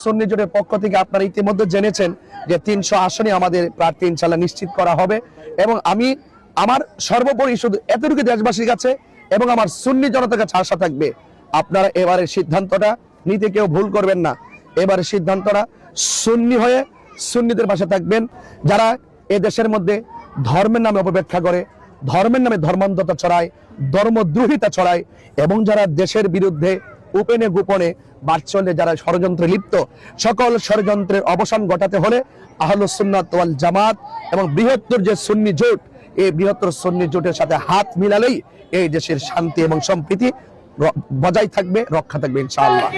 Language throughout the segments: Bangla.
সুন্নি জোটের পক্ষ থেকে আপনারা ইতিমধ্যে জেনেছেন যে 300 আসনে আমাদের প্রার্থী ইনশাআল্লাহ নিশ্চিত করা হবে এবং আমি আমার সর্বোপরি শুধু এতটুকু দেশবাসীর কাছে এবং আমার সুন্নি জনতার কাছে আশা থাকবে, আপনারা এবারের সিদ্ধান্তটা নিতে কেউ ভুল করবেন না। এবারের সিদ্ধান্তটা সুন্নি হয়ে সুন্নিদের পাশে থাকবেন। যারা এ দেশের মধ্যে ধর্মের নামে অপব্যাখ্যা করে, ধর্মের নামে ধর্মান্ধতা ছড়ায়, ধর্মদ্রোহিতা ছড়ায় এবং যারা দেশের বিরুদ্ধে উপেনে গোপনে বাচ্চলে যারা ষড়যন্ত্রে লিপ্ত, সকল ষড়যন্ত্রের অবসান ঘটাতে হলে আহলুস সুন্নাত ওয়াল জামাত এবং বৃহত্তর যে সুন্নি জোট, এই বৃহত্তর সুন্নি জোটের সাথে হাত মিলালেই এই দেশের শান্তি এবং সম্প্রীতি বজায় থাকবে, রক্ষা থাকবে ইনশাআল্লাহ।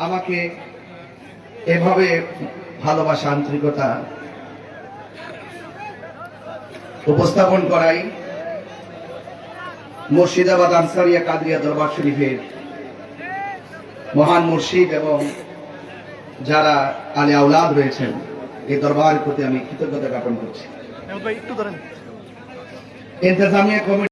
আমাকে এভাবে ভালোবাসা, আন্তরিকতা উপস্থাপন করাই মুর্শিদাবাদ আনসারিয়া কাদরিয়া দরবার শরীফের মহান মুর্শিদ এবং যারা আলে আওলাদ রয়েছেন, এই দরবারের প্রতি আমি কৃতজ্ঞতা জ্ঞাপন করছি। ইন্তেজামিয়া কমিটি